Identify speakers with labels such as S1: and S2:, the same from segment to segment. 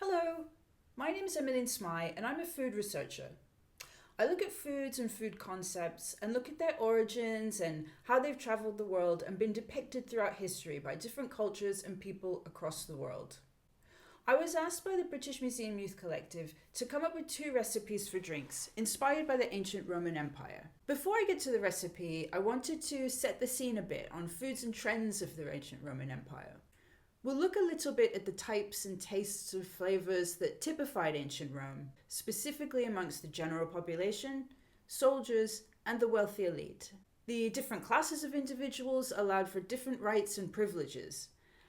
S1: Hello, my name is Emmerline Smy and I'm a food researcher. I look at foods and food concepts and look at their origins and how they've travelled the world and been depicted throughout history by different cultures and people across the world. I was asked by the British Museum Youth Collective to come up with 2 recipes for drinks inspired by the ancient Roman Empire. Before I get to the recipe, I wanted to set the scene a bit on foods and trends of the ancient Roman Empire. We'll look a little bit at the types and tastes of flavours that typified ancient Rome, specifically amongst the general population, soldiers, and the wealthy elite. The different classes of individuals allowed for different rights and privileges,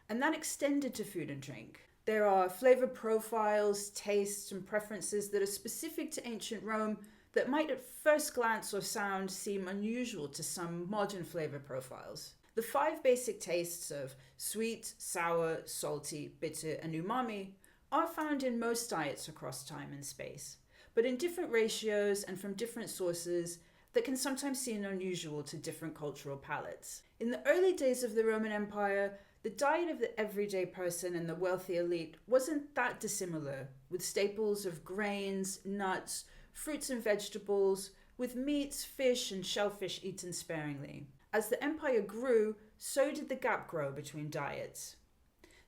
S1: and that extended to food and drink. There are flavour profiles, tastes, and preferences that are specific to ancient Rome that might at first glance or sound seem unusual to some modern flavour profiles. The 5 basic tastes of sweet, sour, salty, bitter, and umami are found in most diets across time and space, but in different ratios and from different sources that can sometimes seem unusual to different cultural palates. In the early days of the Roman Empire, the diet of the everyday person and the wealthy elite wasn't that dissimilar, with staples of grains, nuts, fruits and vegetables, with meats, fish, and shellfish eaten sparingly. As the empire grew, so did the gap grow between diets.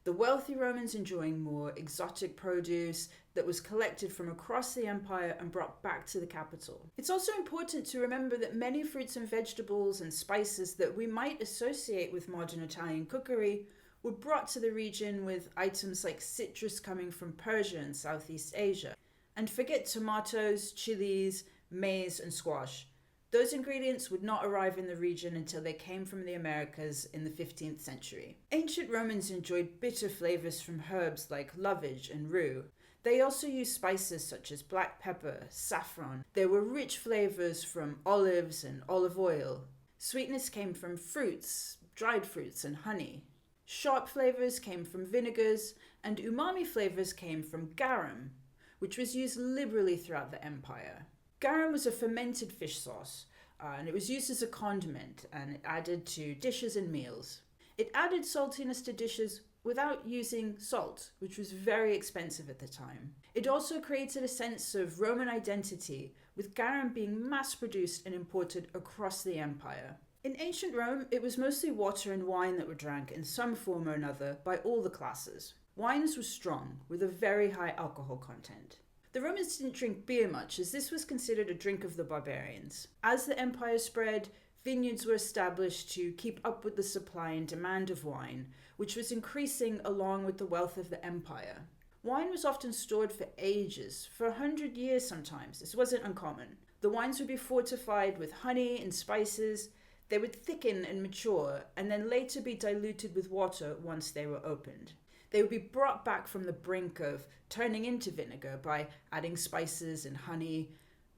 S1: The wealthy Romans enjoying more exotic produce that was collected from across the empire and brought back to the capital. It's also important to remember that many fruits and vegetables and spices that we might associate with modern Italian cookery were brought to the region with items like citrus coming from Persia and Southeast Asia. And forget tomatoes, chilies, maize, and squash. Those ingredients would not arrive in the region until they came from the Americas in the 15th century. Ancient Romans enjoyed bitter flavors from herbs like lovage and rue. They also used spices such as black pepper, saffron. There were rich flavors from olives and olive oil. Sweetness came from fruits, dried fruits, and honey. Sharp flavors came from vinegars, and umami flavors came from garum, which was used liberally throughout the empire. Garum was a fermented fish sauce, and it was used as a condiment and added to dishes and meals. It added saltiness to dishes without using salt, which was very expensive at the time. It also created a sense of Roman identity, with garum being mass-produced and imported across the empire. In ancient Rome, it was mostly water and wine that were drank in some form or another by all the classes. Wines were strong, with a very high alcohol content. The Romans didn't drink beer much, as this was considered a drink of the barbarians. As the empire spread, vineyards were established to keep up with the supply and demand of wine, which was increasing along with the wealth of the empire. Wine was often stored for ages, for 100 years sometimes. This wasn't uncommon. The wines would be fortified with honey and spices. They would thicken and mature, and then later be diluted with water once they were opened. They would be brought back from the brink of turning into vinegar by adding spices and honey.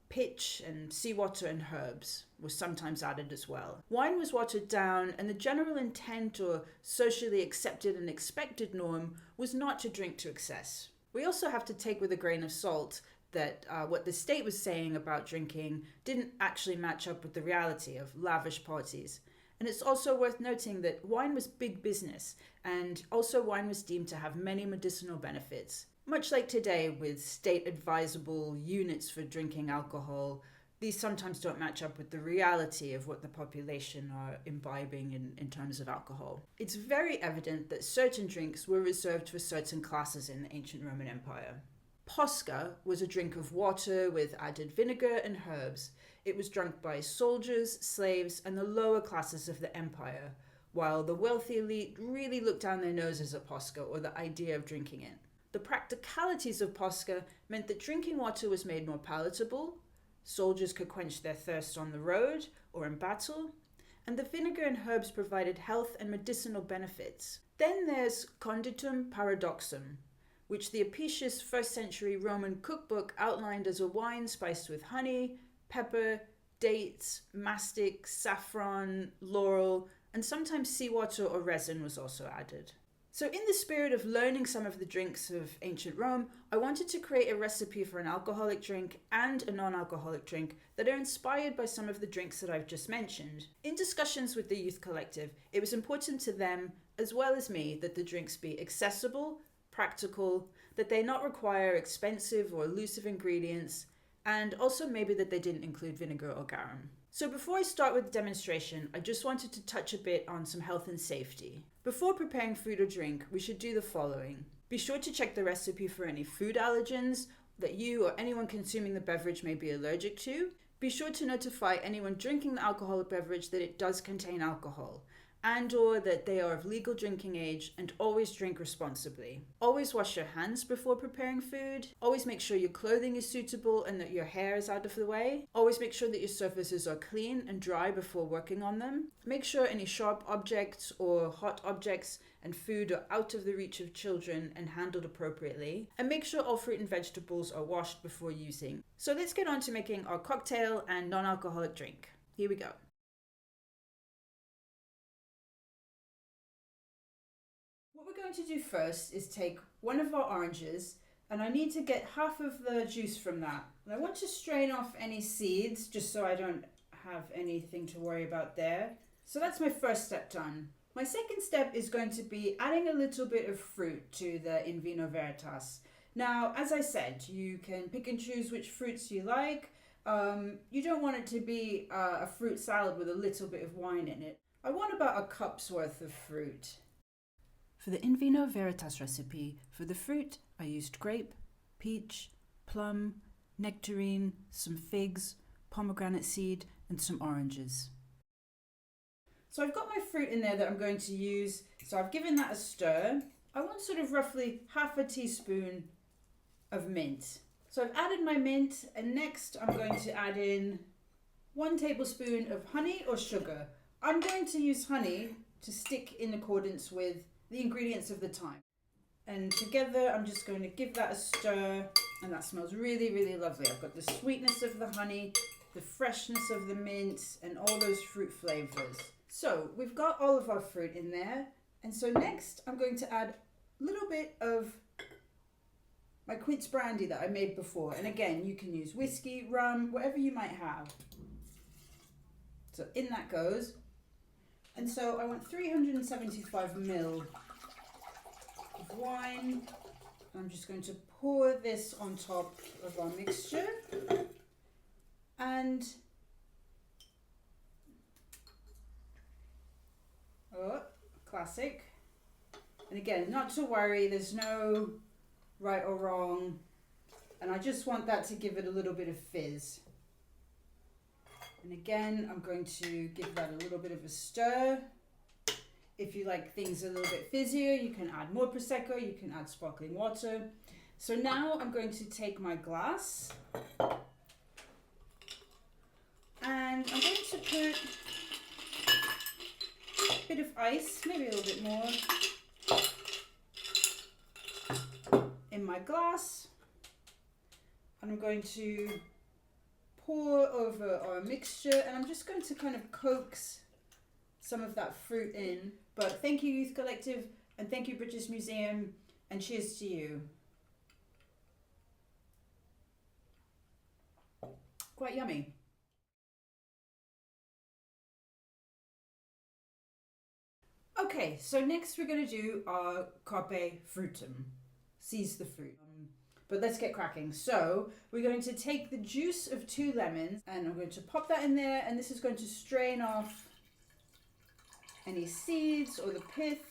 S1: Pitch and seawater and herbs were sometimes added as well. Wine was watered down, and the general intent or socially accepted and expected norm was not to drink to excess. We also have to take with a grain of salt that what the state was saying about drinking didn't actually match up with the reality of lavish parties. And it's also worth noting that wine was big business, and also wine was deemed to have many medicinal benefits. Much like today with state advisable units for drinking alcohol, these sometimes don't match up with the reality of what the population are imbibing in terms of alcohol. It's very evident that certain drinks were reserved for certain classes in the ancient Roman Empire. Posca was a drink of water with added vinegar and herbs. It was drunk by soldiers, slaves, and the lower classes of the empire, while the wealthy elite really looked down their noses at Posca or the idea of drinking it. The practicalities of Posca meant that drinking water was made more palatable, soldiers could quench their thirst on the road or in battle, and the vinegar and herbs provided health and medicinal benefits. Then there's Conditum Paradoxum, which the Apicius 1st century Roman cookbook outlined as a wine spiced with honey, pepper, dates, mastic, saffron, laurel, and sometimes seawater or resin was also added. So in the spirit of learning some of the drinks of ancient Rome, I wanted to create a recipe for an alcoholic drink and a non-alcoholic drink that are inspired by some of the drinks that I've just mentioned. In discussions with the youth collective, it was important to them, as well as me, that the drinks be accessible, practical, that they not require expensive or elusive ingredients, and also maybe that they didn't include vinegar or garum. So before I start with the demonstration, I just wanted to touch a bit on some health and safety. Before preparing food or drink, we should do the following. Be sure to check the recipe for any food allergens that you or anyone consuming the beverage may be allergic to. Be sure to notify anyone drinking the alcoholic beverage that it does contain alcohol, and or that they are of legal drinking age, and always drink responsibly. Always wash your hands before preparing food. Always make sure your clothing is suitable and that your hair is out of the way. Always make sure that your surfaces are clean and dry before working on them. Make sure any sharp objects or hot objects and food are out of the reach of children and handled appropriately. And make sure all fruit and vegetables are washed before using. So let's get on to making our cocktail and non-alcoholic drink. Here we go. What we're going to do first is take one of our oranges, and I need to get half of the juice from that. And I want to strain off any seeds just so I don't have anything to worry about there. So that's my first step done. My second step is going to be adding a little bit of fruit to the In Vino Veritas. Now, as I said, you can pick and choose which fruits you like. You don't want it to be a fruit salad with a little bit of wine in it. I want about a cup's worth of fruit. For the In Vino Veritas recipe, for the fruit, I used grape, peach, plum, nectarine, some figs, pomegranate seed, and some oranges. So I've got my fruit in there that I'm going to use, so I've given that a stir. I want sort of roughly half a teaspoon of mint. So I've added my mint, and next I'm going to add in 1 tablespoon of honey or sugar. I'm going to use honey to stick in accordance with the ingredients of the time. And together I'm just going to give that a stir, and that smells really, really lovely. I've got the sweetness of the honey, the freshness of the mint, and all those fruit flavors. So we've got all of our fruit in there, and so next I'm going to add a little bit of my quince brandy that I made before. And again, you can use whiskey, rum, whatever you might have. So in that goes. And so I want 375 ml of wine. I'm just going to pour this on top of our mixture. And classic. And again, not to worry, there's no right or wrong. And I just want that to give it a little bit of fizz. And again, I'm going to give that a little bit of a stir. If you like things a little bit fizzier, you can add more Prosecco, you can add sparkling water. So now I'm going to take my glass and I'm going to put a bit of ice, maybe a little bit more, in my glass. And I'm going to pour over our mixture, and I'm just going to kind of coax some of that fruit in. But thank you, Youth Collective, and thank you, British Museum, and cheers to you. Quite yummy. Okay, so next we're going to do our carpe fruitum, seize the fruit. But let's get cracking. So we're going to take the juice of 2 lemons, and I'm going to pop that in there, and this is going to strain off any seeds or the pith.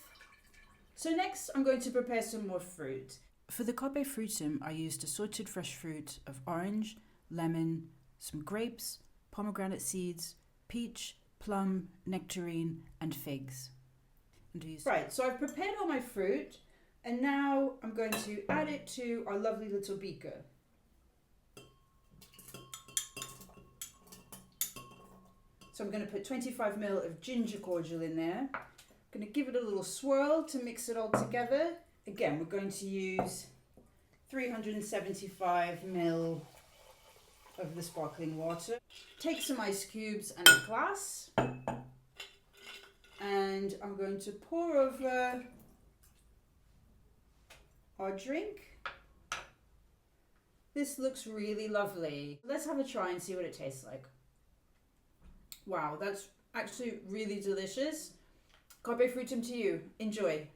S1: So next I'm going to prepare some more fruit. For the carpe fruitum, I used assorted fresh fruit of orange, lemon, some grapes, pomegranate seeds, peach, plum, nectarine, and figs. Right, so I've prepared all my fruit, and now I'm going to add it to our lovely little beaker. So I'm going to put 25 ml of ginger cordial in there. I'm going to give it a little swirl to mix it all together. Again, we're going to use 375 ml of the sparkling water. Take some ice cubes and a glass. And I'm going to pour over our drink. This looks really lovely. Let's have a try and see what it tastes like. Wow, that's actually really delicious. Carpe fruitum to you. Enjoy.